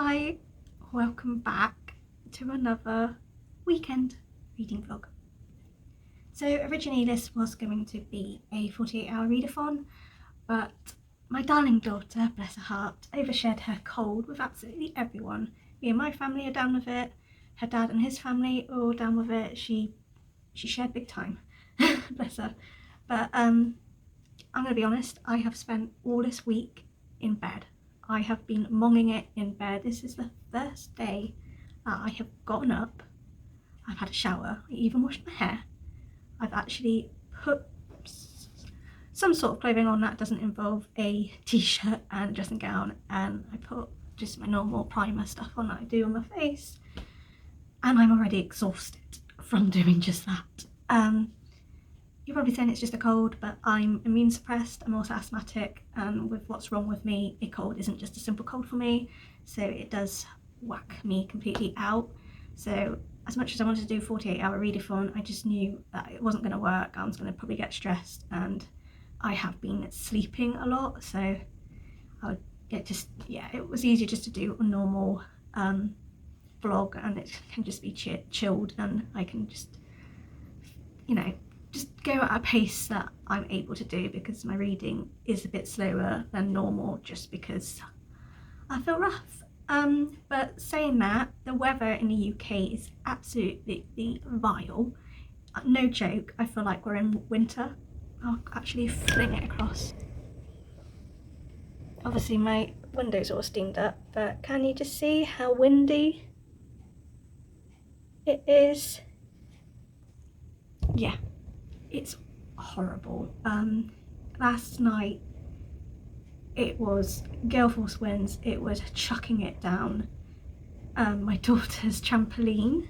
Hi, welcome back to another weekend reading vlog. So originally this was going to be a 48-hour readathon, but my darling daughter, bless her heart, overshared her cold with absolutely everyone. Me and my family are down with it, her dad and his family are all down with it. She shared big time, bless her. But I'm going to be honest, I have spent all this week in bed. I have been monging it in bed. This is the first day that I have gotten up. I've had a shower. I even washed my hair. I've actually put some sort of clothing on that doesn't involve a t-shirt and a dressing gown, and I put just my normal primer stuff on that I do on my face, and I'm already exhausted from doing just that. You're probably saying it's just a cold, but I'm immune suppressed. I'm also asthmatic, and with what's wrong with me, a cold isn't just a simple cold for me, so it does whack me completely out. So as much as I wanted to do 48-hour readathon, I just knew that it wasn't going to work. I was going to probably get stressed, and I have been sleeping a lot, so I would it was easier just to do a normal vlog, and it can just be chilled, and I can just, just go at a pace that I'm able to do, because my reading is a bit slower than normal just because I feel rough. But saying that, the weather in the UK is absolutely vile. No joke, I feel like we're in winter. I'll actually fling it across. Obviously my windows are all steamed up, but can you just see how windy it is? Yeah. It's horrible. Last night it was gale force winds, it was chucking it down. My daughter's trampoline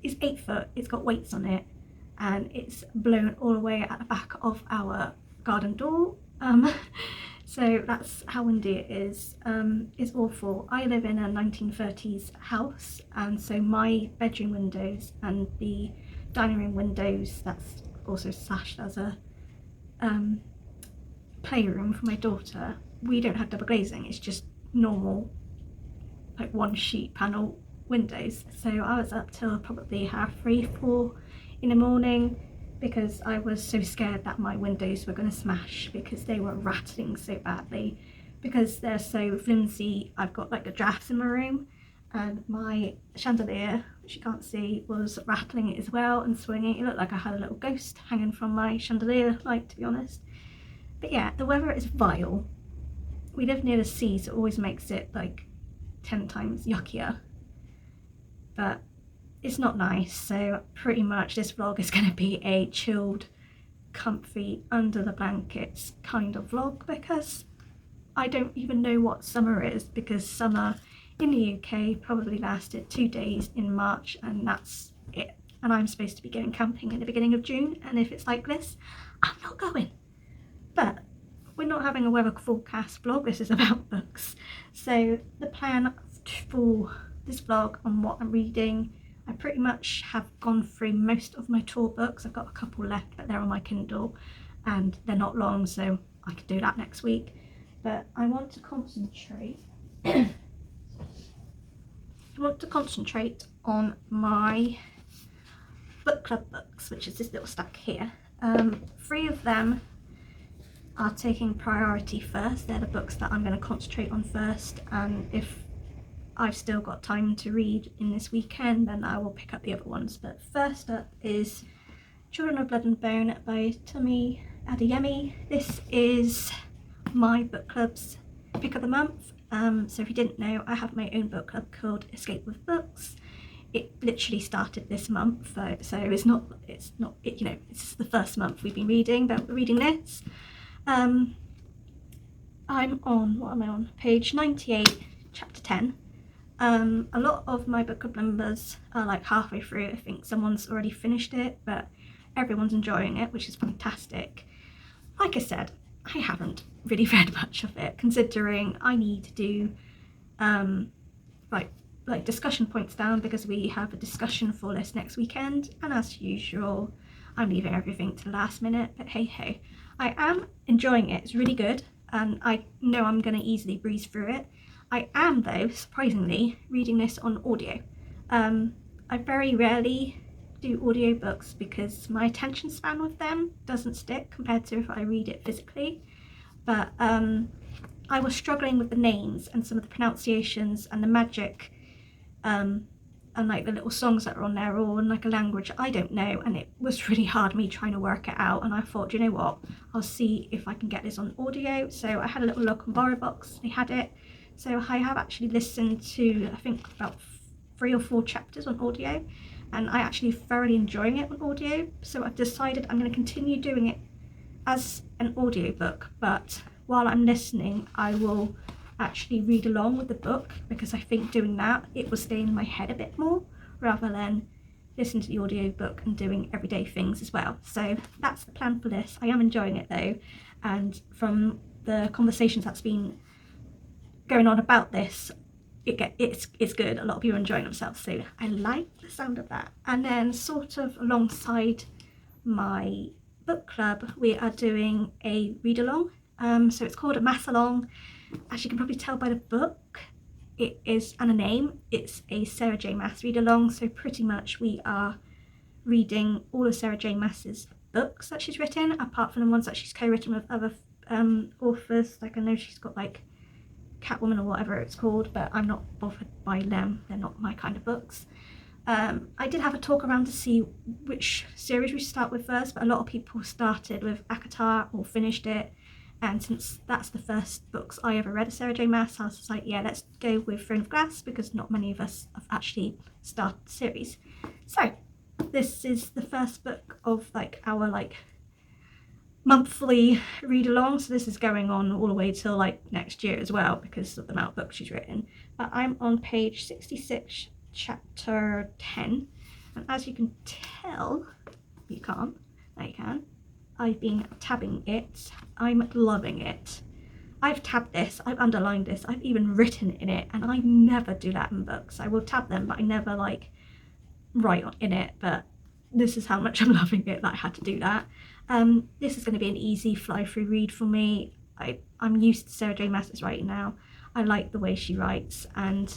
is 8 foot, it's got weights on it, and it's blown all the way at the back of our garden door. So that's how windy it is. It's awful. I live in a 1930s house, and so my bedroom windows and the dining room windows, that's also slashed as a playroom for my daughter, we don't have double glazing, it's just normal, like one sheet panel windows. So I was up till probably 3:30, 4 in the morning, because I was so scared that my windows were going to smash, because they were rattling so badly. Because they're so flimsy, I've got like the drafts in my room, and my chandelier, which you can't see, was rattling it as well and swinging. It looked like I had a little ghost hanging from my chandelier light, to be honest. But yeah, the weather is vile. We live near the sea, so it always makes it like 10 times yuckier. But it's not nice, so pretty much this vlog is going to be a chilled, comfy, under the blankets kind of vlog, because I don't even know what summer is, because summer in the UK probably lasted 2 days in March, and that's it. And I'm supposed to be going camping in the beginning of June, and if it's like this, I'm not going. But we're not having a weather forecast vlog, this is about books. So the plan for this vlog on what I'm reading, I pretty much have gone through most of my tour books. I've got a couple left, but they're on my Kindle and they're not long, so I could do that next week. But I want to concentrate on my book club books, which is this little stack here. 3 of them are taking priority first. They're the books that I'm going to concentrate on first, and if I've still got time to read in this weekend, then I will pick up the other ones. But first up is Children of Blood and Bone by Tomi Adeyemi. This is my book club's pick of the month. So if you didn't know, I have my own book club called Escape with Books. It literally started this month, so it's the first month we've been reading, but we're reading this. I'm on? Page 98, chapter 10. A lot of my book club members are like halfway through. I think someone's already finished it, but everyone's enjoying it, which is fantastic. Like I said, I haven't really read much of it, considering I need to do like discussion points down, because we have a discussion for this next weekend, and as usual I'm leaving everything to the last minute. But hey ho, I am enjoying it. It's really good, and I know I'm going to easily breeze through it. I am, though, surprisingly, reading this on audio. I very rarely do audiobooks because my attention span with them doesn't stick compared to if I read it physically. But I was struggling with the names and some of the pronunciations and the magic, and like the little songs that are on there are all in like a language I don't know, and it was really hard me trying to work it out. And I thought, you know what, I'll see if I can get this on audio. So I had a little look on BorrowBox, they had it. So I have actually listened to, I think, about 3 or 4 chapters on audio, and I actually thoroughly enjoying it on audio. So I've decided I'm going to continue doing it as an audiobook, but while I'm listening I will actually read along with the book, because I think doing that, it will stay in my head a bit more rather than listen to the audiobook and doing everyday things as well. So that's the plan for this. I am enjoying it though, and from the conversations that's been going on about this, it's good. A lot of people are enjoying themselves, so I like the sound of that. And then sort of alongside my book club, we are doing a read along. So it's called a Maas-Along. As you can probably tell by the book, it is, and a name, it's a Sarah J Maas read along. So pretty much we are reading all of Sarah J Maas's books that she's written, apart from the ones that she's co-written with other authors. Like I know she's got like Catwoman or whatever it's called, but I'm not bothered by them, they're not my kind of books. I did have a talk around to see which series we start with first, but a lot of people started with ACOTAR or finished it, and since that's the first books I ever read of Sarah J Maas, I was just like, yeah, let's go with Throne of Glass, because not many of us have actually started the series. So this is the first book of like our like monthly read along, so this is going on all the way till like next year as well because of the amount of books she's written. But I'm on page 66, chapter 10, and as you can tell, you can't, now you can, I've been tabbing it. I'm loving it. I've tabbed this, I've underlined this, I've even written in it, and I never do that in books. I will tab them, but I never like write in it. But this is how much I'm loving it that I had to do that. This is going to be an easy fly through read for me. I'm used to Sarah J Maas's writing now. I like the way she writes, and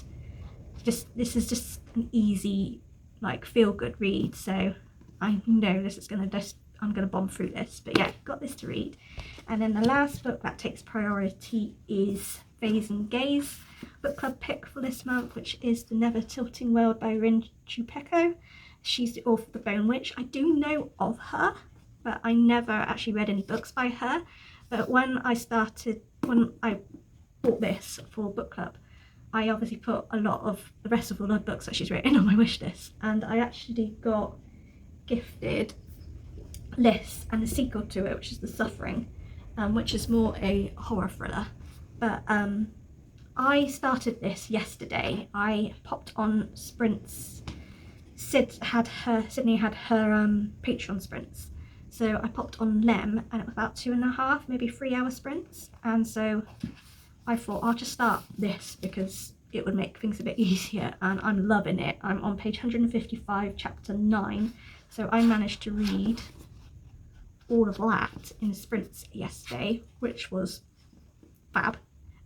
this is just an easy like feel good read. So I know this is going to I'm going to bomb through this, but yeah, got this to read. And then the last book that takes priority is Phase and Gaze book club pick for this month, which is The Never Tilting World by Rin Chupeco. She's the author of The Bone Witch. I do know of her, but I never actually read any books by her. But when I bought this for book club, I obviously put a lot of the rest of all the books that she's written on my wish list, and I actually got gifted this and the sequel to it, which is The Suffering, which is more a horror thriller. But I started this yesterday. I popped on sprints. Sydney had her Patreon sprints, so I popped on them, and it was about 2.5, maybe 3 hour sprints. And so I thought I'll just start this because it would make things a bit easier, and I'm loving it. I'm on page 155, chapter 9, so I managed to read all of that in sprints yesterday, which was fab.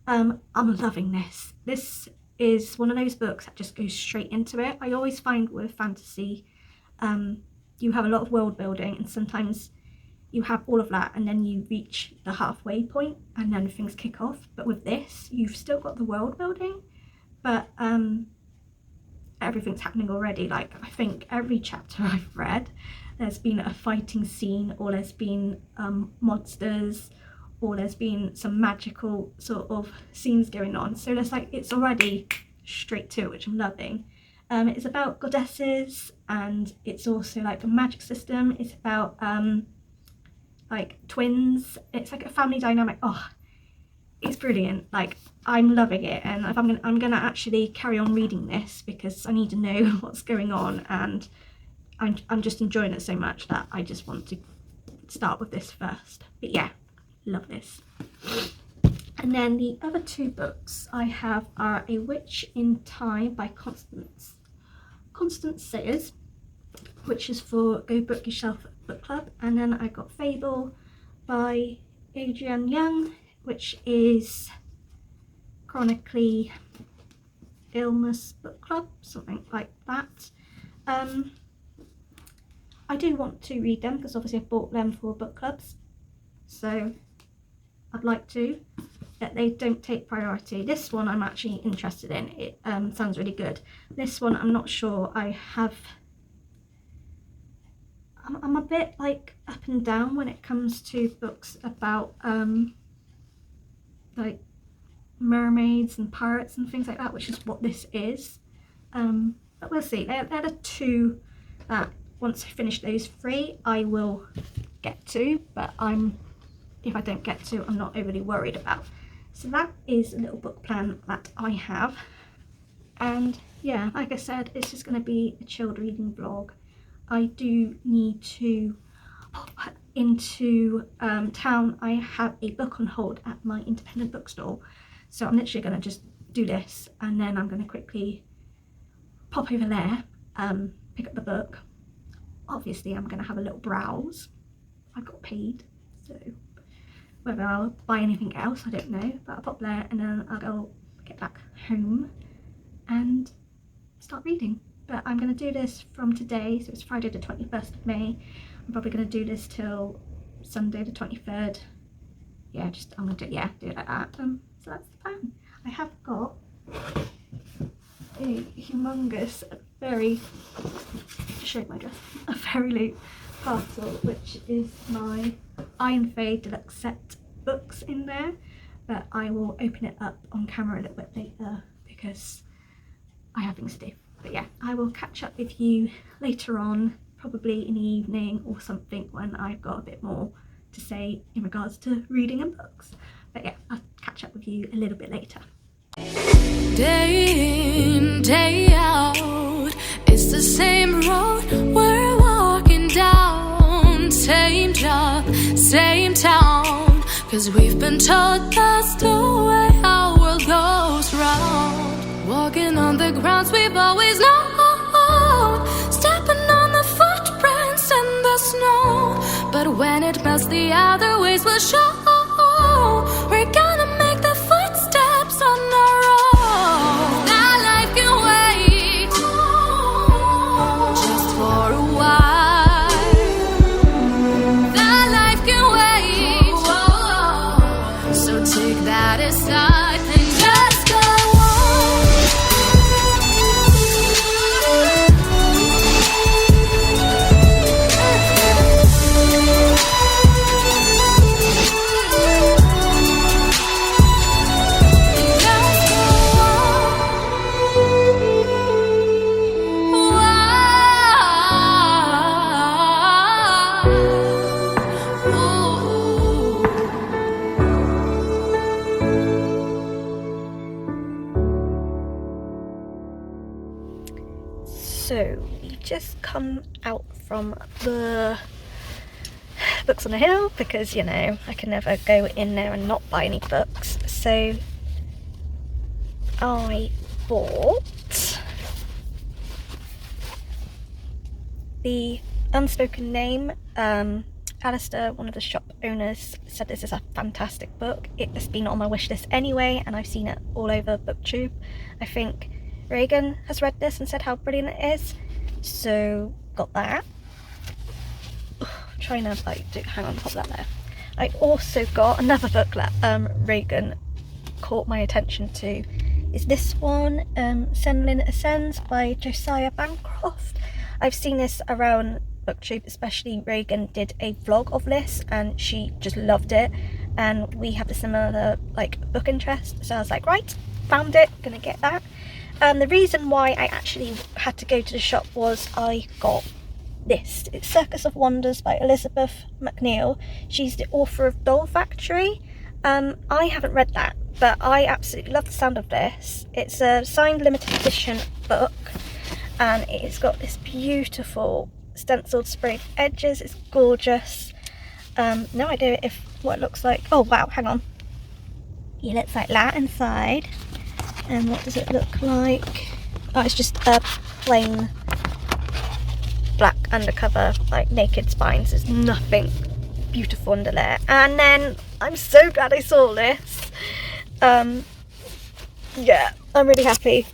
I'm loving this. This is one of those books that just goes straight into it. I always find with fantasy, you have a lot of world building, and sometimes you have all of that and then you reach the halfway point and then things kick off. But with this, you've still got the world building, but everything's happening already. Like, I think every chapter I've read, there's been a fighting scene, or there's been monsters, or there's been some magical sort of scenes going on. So there's like, it's already straight to it, which I'm loving. It's about goddesses, and it's also like a magic system. It's about like twins. It's like a family dynamic. Oh, it's brilliant. Like, I'm loving it, and if I'm gonna actually carry on reading this because I need to know what's going on, and I'm just enjoying it so much that I just want to start with this first. But yeah, love this. And then the other 2 books I have are A Witch in Time by Constance Sayers, which is for Go Book Yourself book club. And then I got Fable by Adrienne Young, which is chronically illness book club, something like that. I do want to read them because obviously I've bought them for book clubs, so I'd like to, but they don't take priority. This one I'm actually interested in. It sounds really good. This one I'm not sure. I'm a bit like up and down when it comes to books about like mermaids and pirates and things like that, which is what this is. But we'll see. They're the two that once I finish those 3 I will get to, but if I don't get to, I'm not overly worried about. So that is a little book plan that I have. And yeah, like I said, it's just going to be a chilled reading vlog. I do need to pop into town. I have a book on hold at my independent bookstore, so I'm literally going to just do this and then I'm going to quickly pop over there, pick up the book. Obviously I'm going to have a little browse. I got paid, so whether I'll buy anything else I don't know, but I'll pop there and then I'll go get back home and start reading. But I'm going to do this from today, so it's Friday the 21st of May. I'm probably going to do this till Sunday the 23rd. Yeah, I'm going to do it like that. So that's the plan. I have got a humongous, very loot parcel, which is my Iron Fade deluxe set books in there, but I will open it up on camera a little bit later because I have things to do. But yeah, I will catch up with you later on, probably in the evening or something, when I've got a bit more to say in regards to reading and books. But yeah, I'll catch up with you a little bit later. Day in, day out, it's the same road we're walking down. Same job, same town, 'cause we've been told that's the way our world goes round. Walking on the grounds we've always known, stepping on the footprints in the snow. But when it melts, the other ways will show. We're gonna make the footsteps on our own. That life can wait, just for a while. That life can wait, so take that aside and just go on. So we just come out from the Books on the Hill because, you know, I can never go in there and not buy any books. So I bought The Unspoken Name. Alistair, one of the shop owners, said this is a fantastic book. It's been on my wish list anyway, and I've seen it all over BookTube. I think Reagan has read this and said how brilliant it is, so got that. Trying to hang on, pop that there. I also got another book that Reagan caught my attention to. Is this one, Senlin Ascends by Josiah Bancroft. I've seen this around BookTube, especially Reagan did a vlog of this and she just loved it, and we have a similar book interest, so I was like, right, found it, gonna get that. The reason why I actually had to go to the shop was I got this. It's Circus of Wonders by Elizabeth McNeil. She's the author of Doll Factory. I haven't read that, but I absolutely love the sound of this. It's a signed limited edition book, and it's got this beautiful stenciled sprayed edges. It's gorgeous. No idea what it looks like. Oh wow, hang on. It looks like that inside. And what does it look like? Oh, it's just a plain black undercover, naked spines. There's nothing beautiful under there. And then I'm so glad I saw this. yeah, I'm really happy.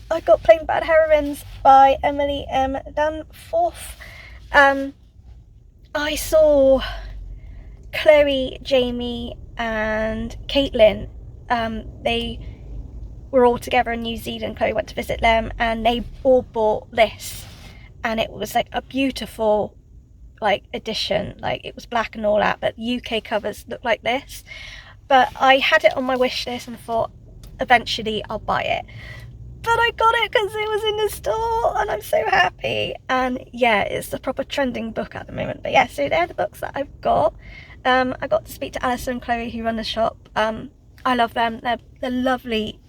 I got Plain Bad Heroines by Emily M. Danforth. I saw Chloe, Jamie and Caitlin. They were all together in New Zealand. Chloe went to visit them and they all bought this, and it was like a beautiful like edition. Like it was black and all that, but UK covers look like this. But I had it on my wish list and thought eventually I'll buy it. But I got it because it was in the store and I'm so happy. And yeah, it's a proper trending book at the moment. But yeah, so they're the books that I've got. I got to speak to Alistair and Chloe who run the shop. I love them. They're lovely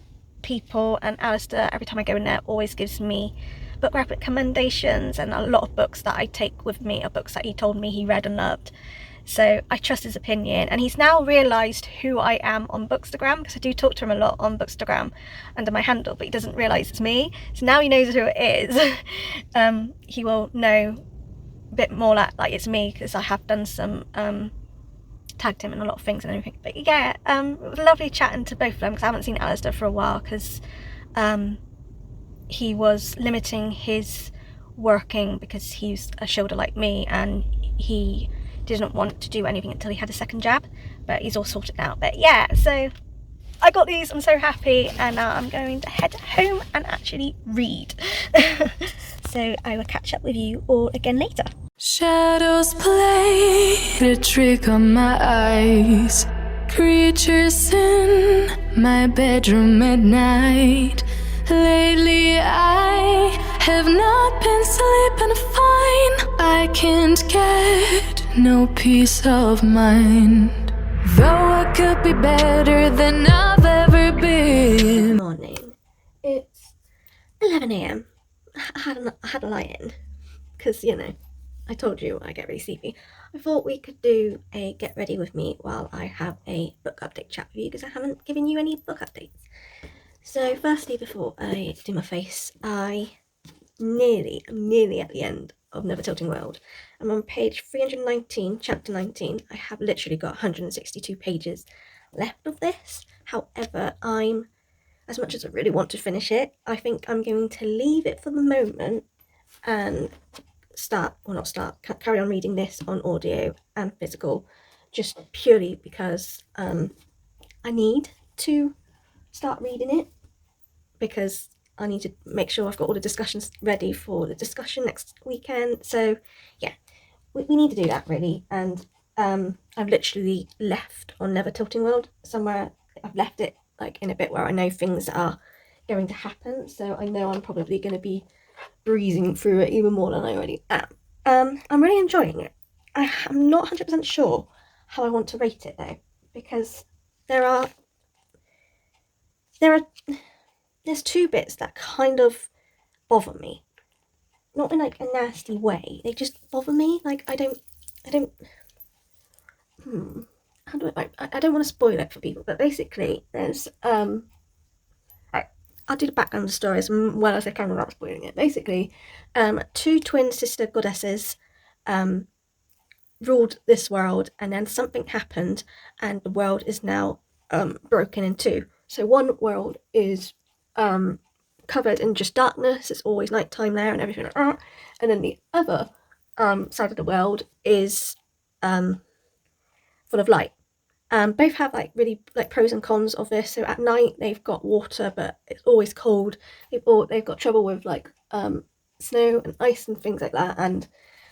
people, and Alistair, every time I go in there, always gives me book recommendations, and a lot of books that I take with me are books that he told me he read and loved. So I trust his opinion, and he's now realised who I am on Bookstagram, because I do talk to him a lot on Bookstagram under my handle, but he doesn't realise it's me. So now he knows who it is. He will know a bit more like it's me, because I have done some tagged him in a lot of things and everything. But yeah, it was lovely chatting to both of them, because I haven't seen Alistair for a while, because he was limiting his working because he's a shoulder like me, and he didn't want to do anything until he had a second jab, but he's all sorted out. But yeah, so I got these, I'm so happy, and now I'm going to head home and actually read. So I will catch up with you all again later. Shadows played a trick on my eyes. Creatures in my bedroom at night. Lately I have not been sleeping fine. I can't get no peace of mind. Though I could be better than I've ever been. Good morning. It's 11 AM. I had a light in, because, you know, I told you I get really sleepy. I thought we could do a get ready with me while I have a book update chat with you, because I haven't given you any book updates. So firstly, before I do my face, I'm nearly at the end of Never Tilting World. I'm on page 319, chapter 19. I have literally got 162 pages left of this. However, as much as I really want to finish it, I think I'm going to leave it for the moment and carry on reading this on audio and physical, just purely because I need to start reading it, because I need to make sure I've got all the discussions ready for the discussion next weekend. So yeah, we need to do that really. And I've literally left on Never Tilting World somewhere. I've left it like in a bit where I know things are going to happen, so I know I'm probably going to be breezing through it even more than I already am. I'm really enjoying it. I'm not 100% sure how I want to rate it though, because there's two bits that kind of bother me. Not in like a nasty way, they just bother me. Like I don't I don't want to spoil it for people, but basically there's I'll do the background of the story as well as I can without spoiling it. Basically, two twin sister goddesses ruled this world, and then something happened and the world is now broken in two. So one world is covered in just darkness, it's always nighttime there and everything like that, and then the other side of the world is full of light. Both have like really like pros and cons of this. So at night they've got water, but it's always cold. They've got trouble with like snow and ice and things like that, and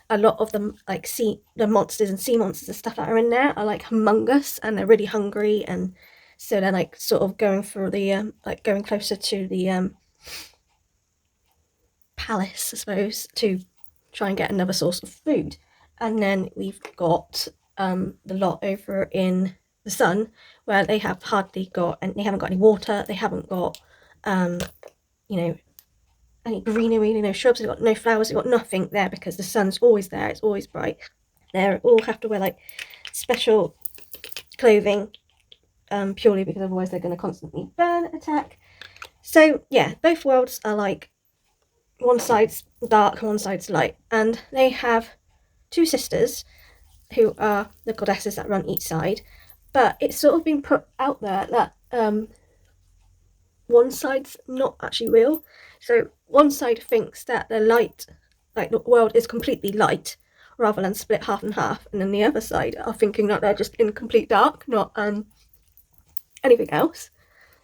a lot of them like the monsters and sea monsters and stuff that are in there are like humongous, and they're really hungry, and so they're like sort of going for the going closer to the palace, I suppose, to try and get another source of food. And then we've got the lot over in the sun, where they have hardly got, and they haven't got any water, they haven't got any greenery, no shrubs, they've got no flowers, they've got nothing there, because the sun's always there, it's always bright. They all have to wear like special clothing, purely because otherwise they're going to constantly burn, attack. So yeah, both worlds are like, one side's dark, one side's light, and they have two sisters who are the goddesses that run each side. But it's sort of been put out there that one side's not actually real. So one side thinks that the light, like the world is completely light rather than split half and half, and then the other side are thinking that they're just in complete dark, not anything else.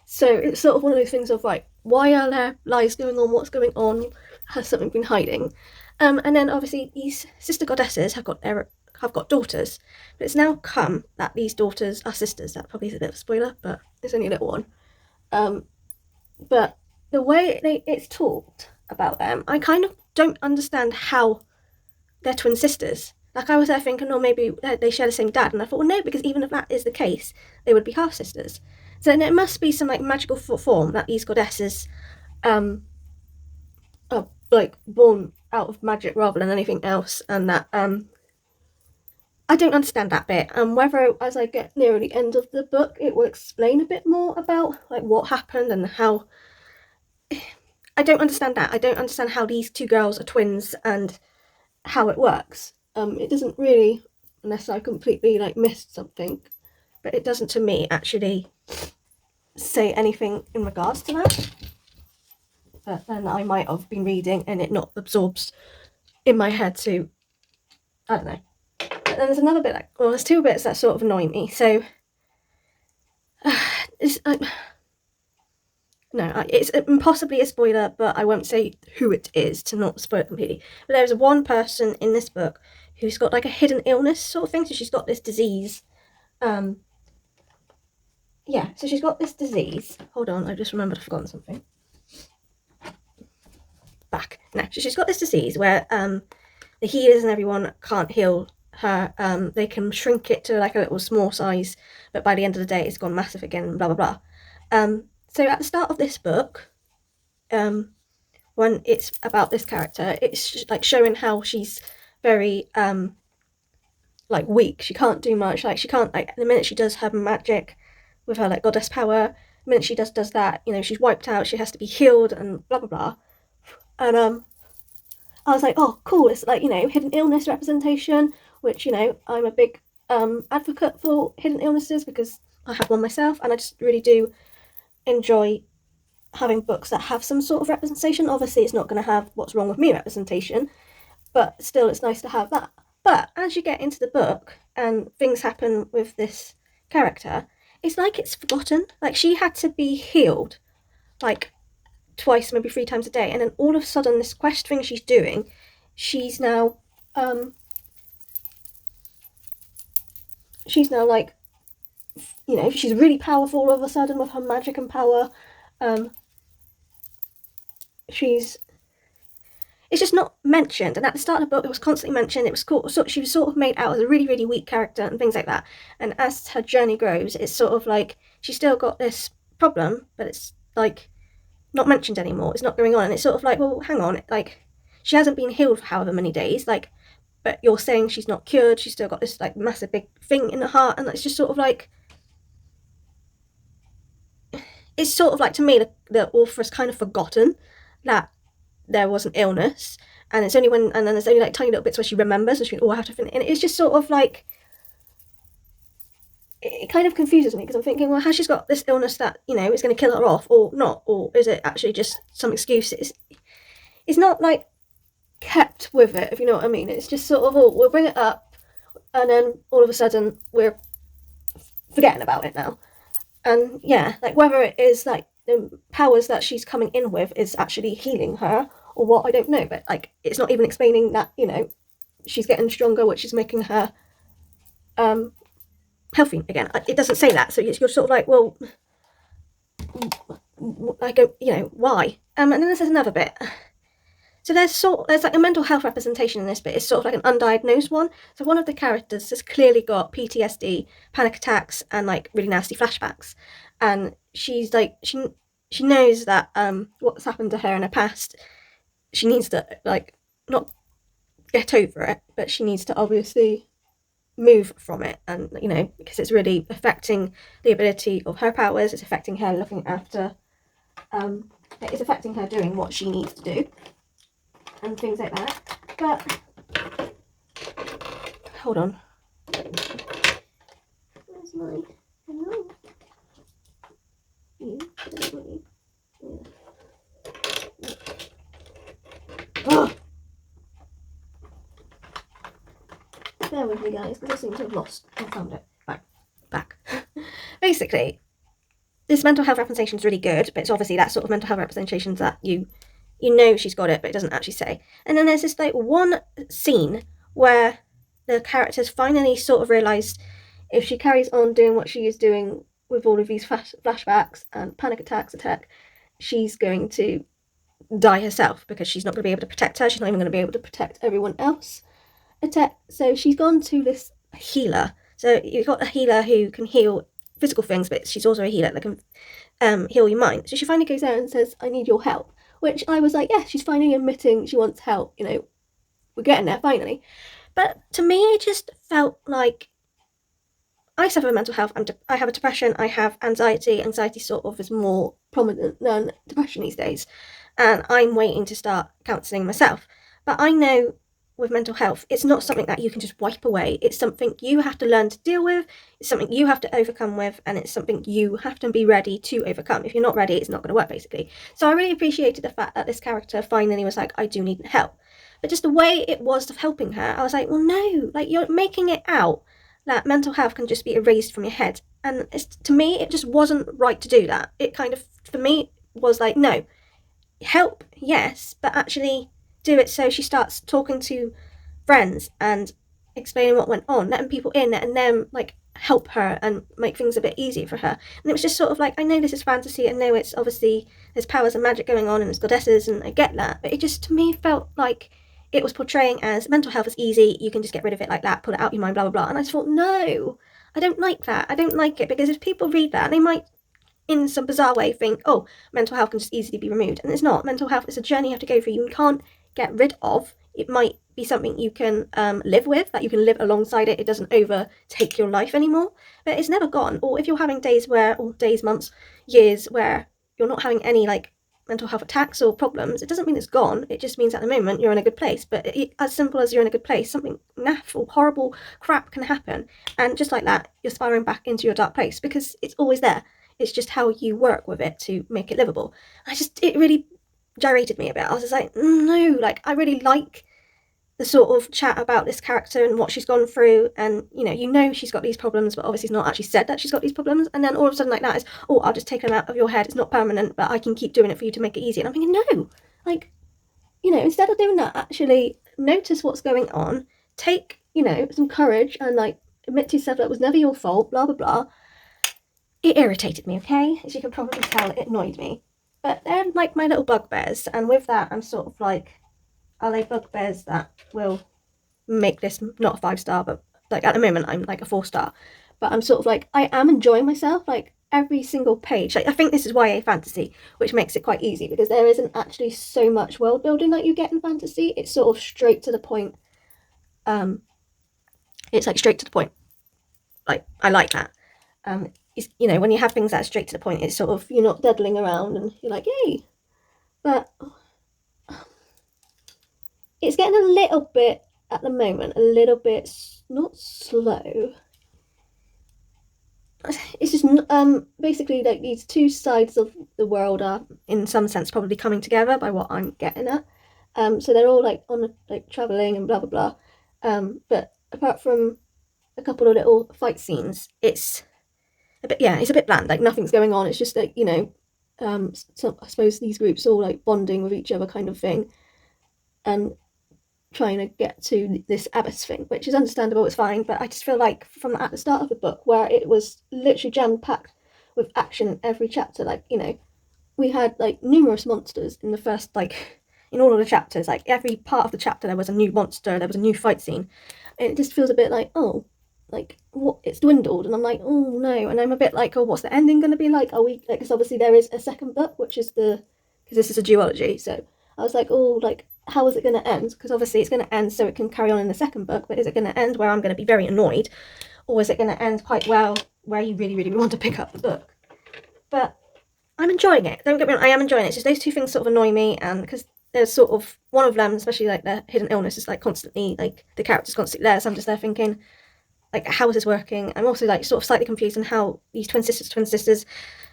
So it's sort of one of those things of like, why are there lies going on? What's going on? Has something been hiding? And then obviously these sister goddesses have got daughters, but it's now come that these daughters are sisters. That probably is a bit of a spoiler, but it's only a little one. But the way it's talked about them, I kind of don't understand how they're twin sisters. Like, I was there thinking, oh, maybe they share the same dad, and I thought, well, no, because even if that is the case, they would be half sisters. So then it must be some like magical form that these goddesses are like born out of magic rather than anything else, and that I don't understand that bit. And whether as I get near the end of the book, it will explain a bit more about like what happened and how. I don't understand that. I don't understand how these two girls are twins and how it works. It doesn't really, unless I completely like missed something, but it doesn't to me actually say anything in regards to that. But then I might have been reading and it not absorbs in my head, so I don't know. But then there's another bit, like, well, there's two bits that sort of annoy me. So it's possibly a spoiler, but I won't say who it is to not spoil it completely. But there's one person in this book who's got like a hidden illness sort of thing. So she's got this disease. So she's got this disease. Hold on, I just remembered I've forgotten something. Back. No, so she's got this disease where the healers and everyone can't heal her. They can shrink it to like a little small size, but by the end of the day it's gone massive again, blah blah blah. So at the start of this book, when it's about this character, it's like showing how she's very like weak. She can't do much. Like, she can't, like, the minute she does her magic with her like goddess power, the minute she does that, you know, she's wiped out. She has to be healed and blah blah blah. And I was like, oh, cool. It's like, you know, hidden illness representation, which, you know, I'm a big advocate for hidden illnesses because I have one myself, and I just really do enjoy having books that have some sort of representation. Obviously, it's not going to have what's wrong with me representation, but still, it's nice to have that. But as you get into the book and things happen with this character, it's like it's forgotten. Like, she had to be healed like twice, maybe 3 times a day, and then all of a sudden this quest thing she's doing, she's now like, you know, she's really powerful all of a sudden with her magic and power. It's just not mentioned, and at the start of the book it was constantly mentioned. It was cool. So she was sort of made out as a really, really weak character and things like that, and as her journey grows, it's sort of like she's still got this problem, but it's like not mentioned anymore. It's not going on, and it's sort of like, well, hang on, like, she hasn't been healed for however many days, like, but you're saying she's not cured. She's still got this like massive big thing in her heart, and it's just sort of like, it's sort of like, to me, the author has kind of forgotten that there was an illness, and it's only and then there's only like tiny little bits where she remembers, and I have to finish, and it's just sort of like, it kind of confuses me, because I'm thinking, well, has she got this illness that, you know, is going to kill her off or not, or is it actually just some excuses? It's not like kept with it, if you know what I mean. It's just sort of, oh, we'll bring it up, and then all of a sudden we're forgetting about it now. And yeah, like, whether it is like the powers that she's coming in with is actually healing her or what, I don't know. But like, it's not even explaining that, you know, she's getting stronger, which is making her healthy again. It doesn't say that, so you're sort of like, well, I go, you know, why? And then there's another bit. So there's like a mental health representation in this bit. It's sort of like an undiagnosed one. So one of the characters has clearly got PTSD, panic attacks, and like really nasty flashbacks. And she's like, she knows that what's happened to her in her past, she needs to like not get over it, but she needs to obviously move from it. And, you know, because it's really affecting the ability of her powers. It's affecting her looking after. It's affecting her doing what she needs to do. And things like that. But hold on. Where's my hello? with me, guys, because I seem to have lost. I found it. Back. Basically, this mental health representation is really good, but it's obviously that sort of mental health representations that you know she's got it, but it doesn't actually say. And then there's this like one scene where the characters finally sort of realise if she carries on doing what she is doing with all of these flashbacks and panic attacks, she's going to die herself because she's not going to be able to protect her. She's not even going to be able to protect everyone else. So she's gone to this healer. So you've got a healer who can heal physical things, but she's also a healer that can heal your mind. So she finally goes there and says, I need your help. Which I was like, yeah, she's finally admitting she wants help. You know, we're getting there finally. But to me, it just felt like I suffer with mental health. I have a depression. I have anxiety. Anxiety sort of is more prominent than depression these days. And I'm waiting to start counselling myself. But I know with mental health, it's not something that you can just wipe away. It's something you have to learn to deal with. It's something you have to overcome with. And it's something you have to be ready to overcome. If you're not ready, it's not going to work, basically. So I really appreciated the fact that this character finally was like, I do need help. But just the way it was of helping her, I was like, well, no, like you're making it out that mental health can just be erased from your head. And to me, it just wasn't right to do that. It kind of, for me, was like, no, help, yes, but actually do it so she starts talking to friends and explaining what went on, letting people in, and them like help her and make things a bit easier for her. And it was just sort of like, I know this is fantasy, I know it's obviously there's powers and magic going on and there's goddesses, and I get that, but it just to me felt like it was portraying as mental health is easy, you can just get rid of it like that, pull it out your mind, blah blah blah. And I just thought, no, I don't like that. I don't like it, because if people read that, they might in some bizarre way think, oh, mental health can just easily be removed. And it's not. Mental health is a journey you have to go through. You can't get rid of. It might be something you can live with, that you can live alongside it. It doesn't overtake your life anymore, but it's never gone. Or if you're having days, months, years where you're not having any like mental health attacks or problems, it doesn't mean it's gone. It just means at the moment you're in a good place. But as simple as you're in a good place, something naff or horrible crap can happen, and just like that, you're spiraling back into your dark place, because it's always there. It's just how you work with it to make it livable. It really gyrated me a bit. I was just like, no, like I really like the sort of chat about this character and what she's gone through, and you know she's got these problems, but obviously it's not actually said that she's got these problems. And then all of a sudden like that is, oh, I'll just take them out of your head, it's not permanent, but I can keep doing it for you to make it easy. And I'm thinking, no, like, instead of doing that, actually notice what's going on, take some courage, and like admit to yourself that it was never your fault, blah blah blah. It irritated me, okay? As you can probably tell, it annoyed me. But they're like my little bugbears, and with that I'm sort of like, are they bugbears that will make this not a 5-star, but like at the moment I'm like a 4-star. But I'm sort of like, I am enjoying myself, like every single page. Like I think this is YA fantasy, which makes it quite easy, because there isn't actually so much world building that you get in fantasy. It's sort of straight to the point. It's like straight to the point. Like I like that. When you have things that are straight to the point, it's sort of, you're not dawdling around and you're like, yay. But it's getting a little bit, at the moment, not slow. It's just basically like these two sides of the world are in some sense probably coming together, by what I'm getting at. So they're all like on like traveling and blah blah blah. But apart from a couple of little fight scenes, it's a bit bland. Like nothing's going on. It's just like so I suppose these groups all like bonding with each other kind of thing, and trying to get to this abyss thing, which is understandable, it's fine. But I just feel like from at the start of the book, where it was literally jam-packed with action in every chapter, like we had like numerous monsters in the first, like in all of the chapters, like every part of the chapter there was a new monster, there was a new fight scene, and it just feels a bit like, oh, like what, it's dwindled. And I'm like, oh no. And I'm a bit like, oh, what's the ending going to be like? Are we like, because obviously there is a second book, which is because this is a duology, so I was like, oh, like how is it going to end? Because obviously it's going to end so it can carry on in the second book, but is it going to end where I'm going to be very annoyed, or is it going to end quite well where you really really want to pick up the book? But I'm enjoying it, don't get me wrong, I am enjoying it. It's just those two things sort of annoy me, and because there's sort of one of them, especially like the hidden illness, is like constantly, like the character's constantly there, so I'm just there thinking, like, how is this working? I'm also like sort of slightly confused on how these twin sisters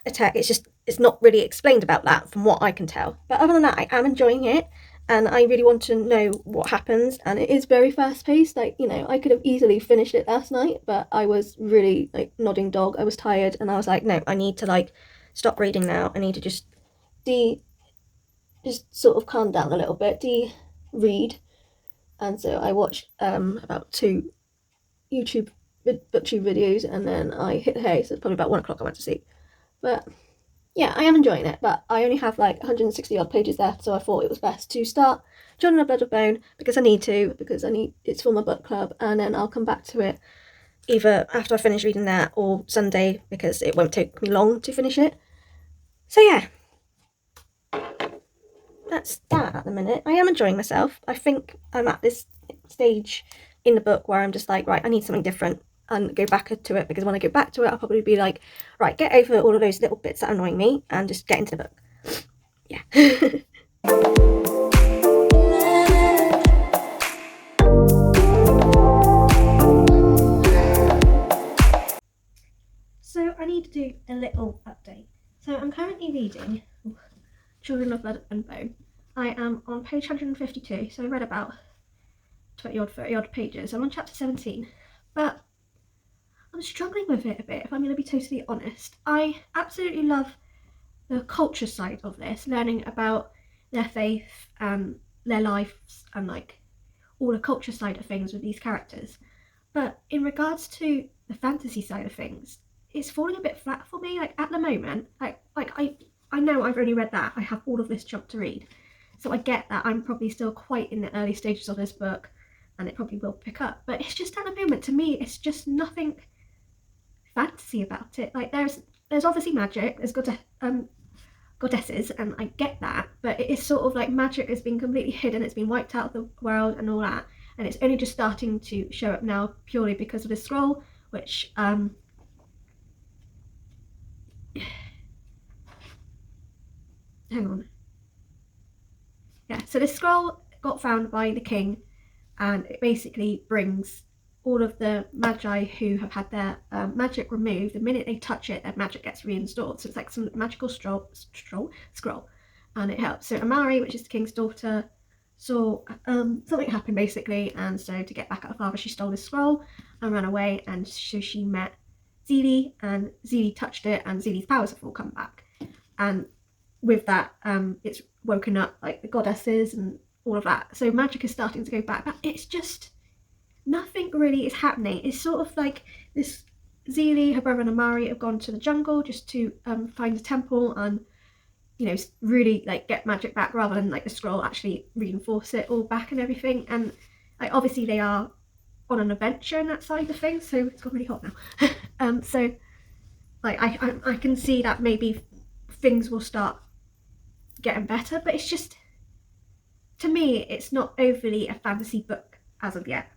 attack. It's not really explained about that from what I can tell. But other than that, I am enjoying it. and I really want to know what happens, and it is very fast paced. Like, you know, I could have easily finished it last night, but I was really like nodding dog. I was tired, and I was like, no, I need to like stop reading now. I need to just sort of calm down a little bit, read. And so I watched about 2 booktube videos, and then I hit hay, so it's probably about 1 o'clock I went to sleep. But yeah, I am enjoying it, but I only have like 160 odd pages left, so I thought it was best to start Children of Blood and Bone because it's for my book club, and then I'll come back to it either after I finish reading that or Sunday, because it won't take me long to finish it. So yeah, that's that at the minute. I am enjoying myself. I think I'm at this stage in the book where I'm just like, right, I need something different, and go back to it, because when I go back to it, I'll probably be like, right, get over all of those little bits that are annoying me and just get into the book. Yeah. So I need to do a little update. So I'm currently reading Children of Blood and Bone. I am on page 152, so I read about 20 odd, 30 odd pages. I'm on chapter 17, but I'm struggling with it a bit, if I'm going to be totally honest. I absolutely love the culture side of this, learning about their faith and their lives and like all the culture side of things with these characters. But in regards to the fantasy side of things, it's falling a bit flat for me. Like at the moment, I know I've only read that. I have all of this junk to read. So I get that I'm probably still quite in the early stages of this book, and it probably will pick up. But it's just at the moment, to me, it's just nothing fantasy about it. Like there's obviously magic, there's goddesses, and I get that, but it is sort of like magic has been completely hidden, it's been wiped out of the world and all that, and it's only just starting to show up now purely because of this scroll, which hang on. Yeah, so this scroll got found by the king, and it basically brings all of the magi who have had their magic removed. The minute they touch it, their magic gets reinstalled. So it's like some magical scroll, and it helps. So Amari, which is the king's daughter, saw something happen basically, and so to get back at her father, she stole this scroll and ran away. And so she met Zelie, and Zelie touched it, and Zelie's powers have all come back. And with that, it's woken up like the goddesses and all of that. So magic is starting to go back, but it's just nothing really is happening. It's sort of like this Zelie, her brother and Amari have gone to the jungle just to find a temple and, you know, really like get magic back, rather than like the scroll actually reinforce it all back and everything. And like obviously they are on an adventure in that side of things, so it's got really hot now. So like I can see that maybe things will start getting better, but it's just, to me, it's not overly a fantasy book as of yet.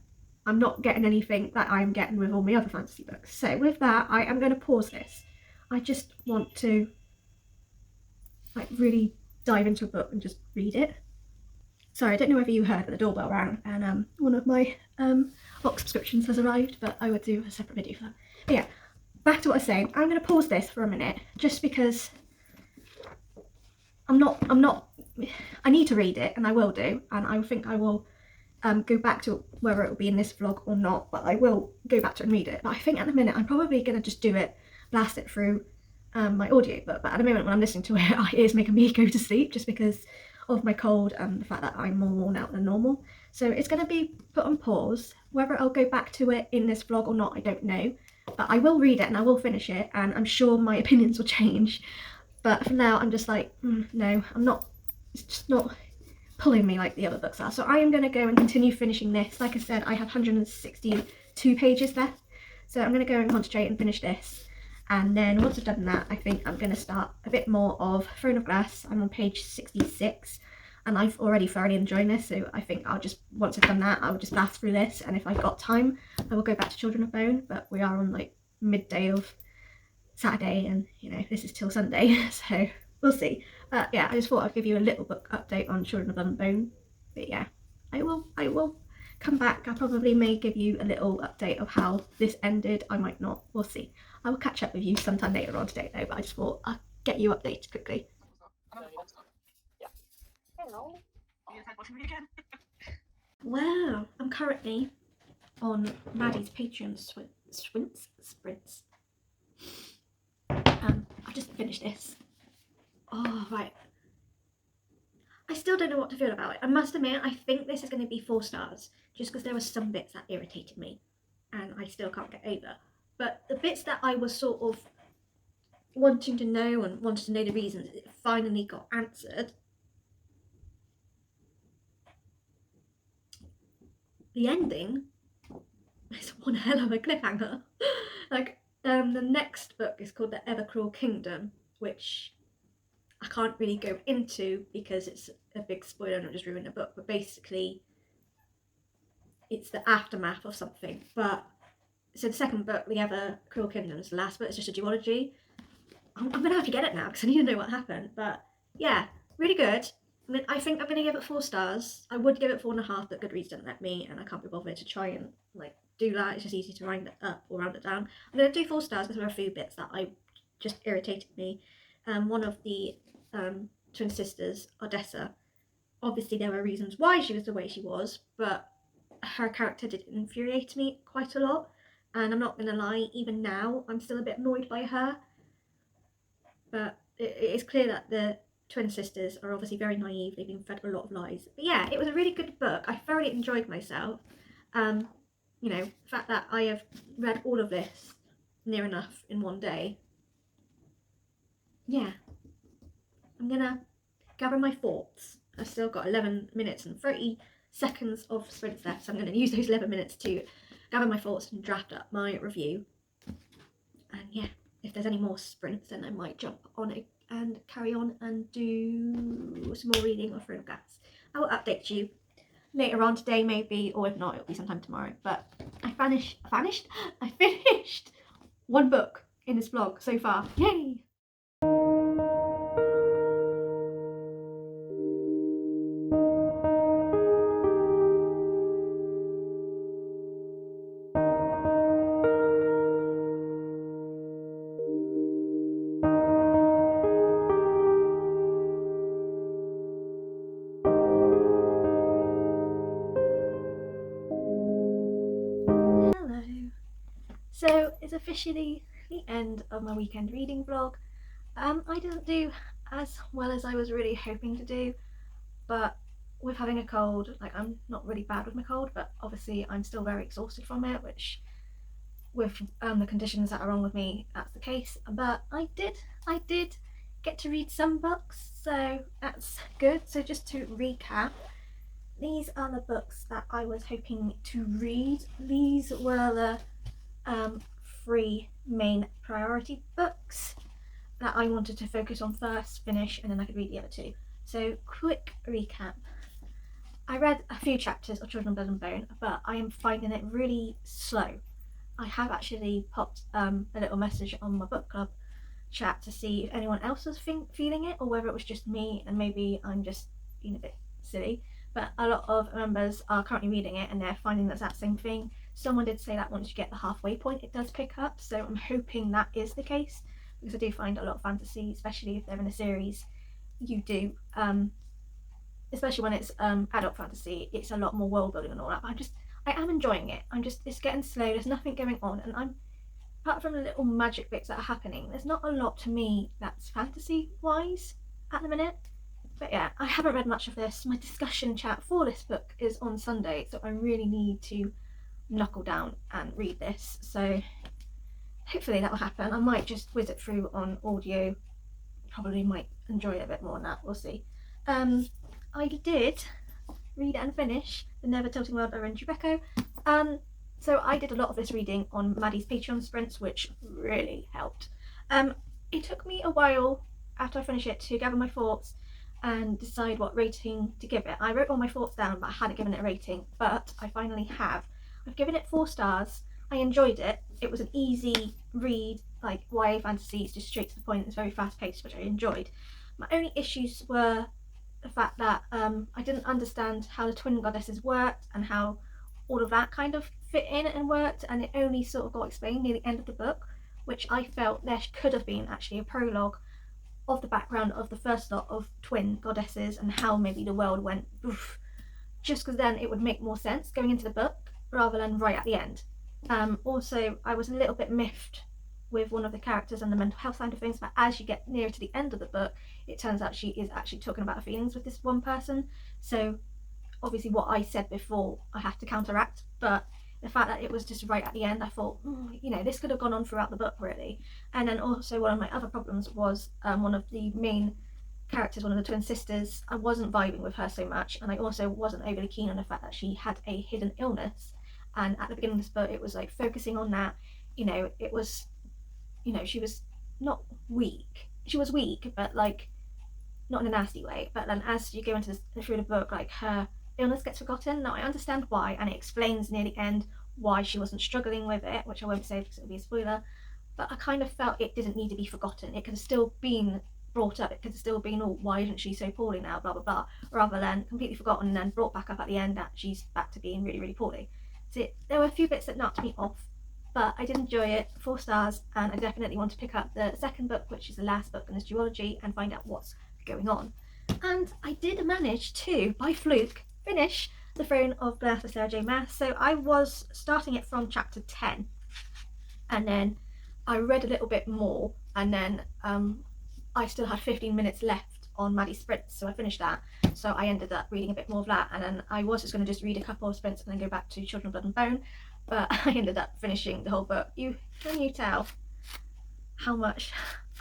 I'm not getting anything that I'm getting with all my other fantasy books. So with that, I am going to pause this. I just want to like really dive into a book and just read it. Sorry, I don't know whether you heard, but the doorbell rang, and one of my box subscriptions has arrived, but I would do a separate video for that. But yeah, back to what I was saying. I'm going to pause this for a minute just because I need to read it, and I will do, and I think I will go back to it, whether it will be in this vlog or not, but I will go back to it and read it. But I think at the minute I'm probably going to just do it, blast it through my audiobook. But at the moment when I'm listening to it, it is making me go to sleep just because of my cold and the fact that I'm more worn out than normal. So it's going to be put on pause. Whether I'll go back to it in this vlog or not, I don't know. But I will read it and I will finish it, and I'm sure my opinions will change. But for now, I'm just like, no, I'm not, it's just not pulling me like the other books are. So I am going to go and continue finishing this. Like I said, I have 162 pages left. So I'm going to go and concentrate and finish this. And then once I've done that, I think I'm going to start a bit more of Throne of Glass. I'm on page 66 and I've already thoroughly enjoyed this. So I think I'll just, once I've done that, I'll just blast through this. And if I've got time, I will go back to Children of Bone. But we are on like midday of Saturday, and you know, this is till Sunday, so we'll see. Yeah, I just thought I'd give you a little book update on Children of Blood and Bone. But yeah, I will come back. I probably may give you a little update of how this ended. I might not, we'll see. I will catch up with you sometime later on today though, but I just thought I'll get you updated quickly. currently on Maddie's Patreon sprints. I've just finished this. Oh, right. I still don't know what to feel about it. I must admit, I think this is going to be 4 stars, just because there were some bits that irritated me, and I still can't get over. But the bits that I was sort of wanting to know and wanted to know the reasons, it finally got answered. The ending is one hell of a cliffhanger. Like, the next book is called The Ever-Cruel Kingdom, which I can't really go into because it's a big spoiler and I'll just ruin the book, but basically it's the aftermath of something. But so the second book, The Ever-Cruel Kingdom, is the last book. It's just a duology. I'm gonna have to get it now because I need to know what happened. But yeah, really good. I mean, I think I'm gonna give it 4 stars. I would give it 4.5, but Goodreads didn't let me, and I can't be bothered to try and like do that. It's just easy to round it up or round it down. I'm gonna do 4 stars because there were a few bits that I just irritated me. One of the twin sisters, Odessa, obviously there were reasons why she was the way she was, but her character did infuriate me quite a lot. And I'm not gonna lie, even now I'm still a bit annoyed by her. But it is clear that the twin sisters are obviously very naive. They've been fed a lot of lies. But yeah, it was a really good book. I thoroughly enjoyed myself. You know, the fact that I have read all of this near enough in one day. Yeah. I'm gonna gather my thoughts. I've still got 11 minutes and 30 seconds of sprints left, so I'm gonna use those 11 minutes to gather my thoughts and draft up my review. And yeah, if there's any more sprints, then I might jump on it and carry on and do some more reading or through gaps. I will update you later on today maybe, or if not, it'll be sometime tomorrow. But I finished 1 book in this vlog so far. Yay! So it's officially the end of my weekend reading vlog. I didn't do as well as I was really hoping to do, but with having a cold, like I'm not really bad with my cold, but obviously I'm still very exhausted from it, which with the conditions that are wrong with me, that's the case. But I did get to read some books, so that's good. So just to recap, these are the books that I was hoping to read. These were the 3 main priority books that I wanted to focus on first, finish, and then I could read the other 2. So quick recap. I read a few chapters of Children of Blood and Bone, but I am finding it really slow. I have actually popped a little message on my book club chat to see if anyone else was feeling it, or whether it was just me and maybe I'm just being a bit silly. But a lot of members are currently reading it and they're finding that same thing. Someone did say that once you get the halfway point it does pick up, so I'm hoping that is the case, because I do find a lot of fantasy, especially if they're in a series, you do, especially when it's adult fantasy, it's a lot more world building and all that. But I am enjoying it. It's getting slow, there's nothing going on, and apart from the little magic bits that are happening, there's not a lot to me that's fantasy wise at the minute. But yeah, I haven't read much of this. My discussion chat for this book is on Sunday, so I really need to knuckle down and read this. So hopefully that will happen. I might just whiz it through on audio. Probably might enjoy it a bit more than that. We'll see. I did read and finish The Never Tilting World by Renju Beko. So I did a lot of this reading on Maddie's Patreon sprints, which really helped. It took me a while after I finished it to gather my thoughts and decide what rating to give it. I wrote all my thoughts down, but I hadn't given it a rating, but I finally have. I've given it 4 stars. I enjoyed it. It was an easy read, like YA fantasy, it's just straight to the point, it's very fast paced, which I enjoyed. My only issues were the fact that I didn't understand how the twin goddesses worked and how all of that kind of fit in and worked, and it only sort of got explained near the end of the book, which I felt there could have been actually a prologue of the background of the first lot of twin goddesses and how maybe the world went oof, just because then it would make more sense going into the book. rather than right at the end. Also, I was a little bit miffed with one of the characters and the mental health side of things, but as you get nearer to the end of the book, it turns out she is actually talking about her feelings with this one person. So obviously what I said before I have to counteract, but the fact that it was just right at the end, I thought, you know, this could have gone on throughout the book really. And then also one of my other problems was one of the main characters, one of the twin sisters, I wasn't vibing with her so much, and I also wasn't overly keen on the fact that she had a hidden illness. And at the beginning of this book, it was like focusing on that. You know, it was, you know, she was not weak. She was weak, but like not in a nasty way. But then as you go into through the book, like her illness gets forgotten. Now I understand why, and it explains near the end why she wasn't struggling with it, which I won't say because it'll be a spoiler. But I kind of felt it didn't need to be forgotten. It could have still been brought up. It could have still been, oh, why isn't she so poorly now, blah blah blah, rather than completely forgotten and then brought back up at the end that she's back to being really, really poorly. So there were a few bits that knocked me off, but I did enjoy it. 4 stars, and I definitely want to pick up the second book, which is the last book in this duology, and find out what's going on. And I did manage to, by fluke, finish The Throne of Glass by Sarah J. Maas. So I was starting it from chapter 10, and then I read a little bit more, and then I still had 15 minutes left on Maddie's sprints, so I finished that. So I ended up reading a bit more of that, and then I was just going to just read a couple of sprints and then go back to Children of Blood and Bone, but I ended up finishing the whole book. Can you tell how much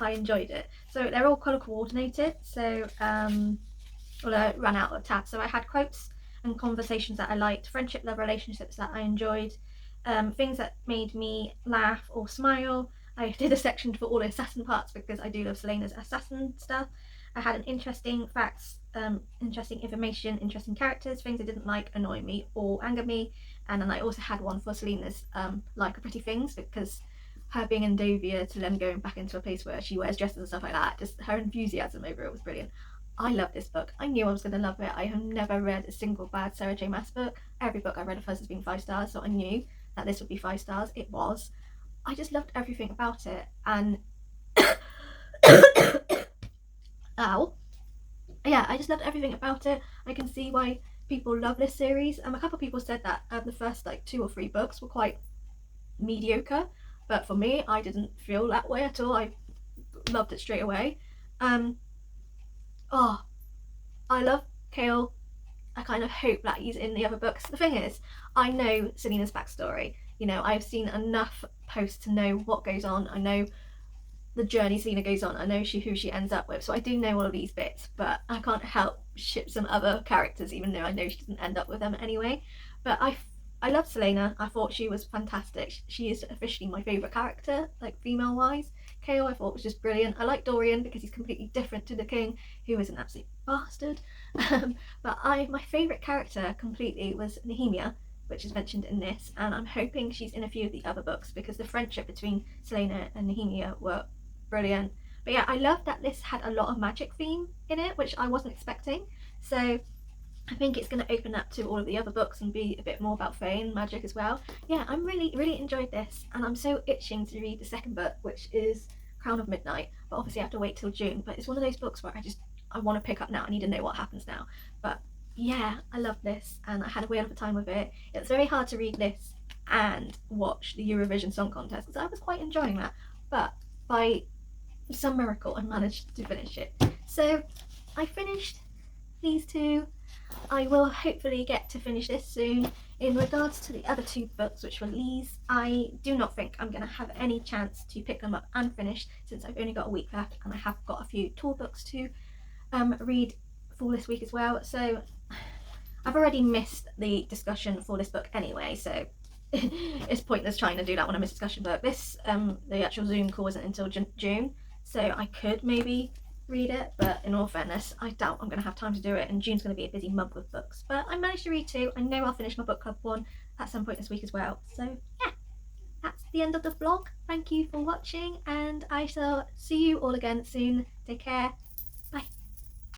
I enjoyed it? So they're all colour coordinated, so well, I ran out of tabs, so I had quotes and conversations that I liked, friendship, love, relationships that I enjoyed, things that made me laugh or smile. I did a section for all the assassin parts because I do love Selena's assassin stuff. I had an interesting facts, interesting information, interesting characters, things I didn't like, annoy me or anger me. And then I also had one for Selena's like a pretty things, because her being in Dovia to then going back into a place where she wears dresses and stuff like that, just her enthusiasm over it was brilliant. I love this book. I knew I was going to love it. I have never read a single bad Sarah J. Maas book. Every book I read of hers has been 5 stars, so I knew that this would be 5 stars. It was. I just loved everything about it, and ow. Yeah, I just loved everything about it. I can see why people love this series. A couple of people said that the first like 2 or 3 books were quite mediocre, but for me, I didn't feel that way at all. I loved it straight away. Oh, I love Kale. I kind of hope that he's in the other books. The thing is, I know Selena's backstory. You know, I've seen enough posts to know what goes on. I know the journey Selena goes on. I know who she ends up with. So I do know all of these bits, but I can't help ship some other characters, even though I know she doesn't end up with them anyway. But I love Selena. I thought she was fantastic. She is officially my favourite character, like female-wise. Kale I thought was just brilliant. I like Dorian because he's completely different to the king, who is an absolute bastard. But my favourite character completely was Nehemia, which is mentioned in this, and I'm hoping she's in a few of the other books because the friendship between Selena and Nehemia were brilliant. But yeah, I love that this had a lot of magic theme in it, which I wasn't expecting. So I think it's going to open up to all of the other books and be a bit more about fae and magic as well. Yeah, I'm really enjoyed this, and I'm so itching to read the second book, which is Crown of Midnight, but obviously I have to wait till June. But it's one of those books where I want to pick up now. I need to know what happens now. But yeah, I love this, and I had a whale of a time with it. It's very hard to read this and watch the Eurovision Song Contest, because I was quite enjoying that, but by some miracle I managed to finish it. So I finished these 2. I will hopefully get to finish this soon. In regards to the other 2 books, which were Lee's, I do not think I'm going to have any chance to pick them up and finish, since I've only got a week left, and I have got a few tour books to read for this week as well. So I've already missed the discussion for this book anyway, so it's pointless trying to do that when I miss a discussion book. This the actual Zoom call isn't until June, so I could maybe read it, but in all fairness, I doubt I'm going to have time to do it, and June's going to be a busy month with books. But I managed to read 2. I know I'll finish my book club one at some point this week as well. So yeah, that's the end of the vlog. Thank you for watching, and I shall see you all again soon. Take care.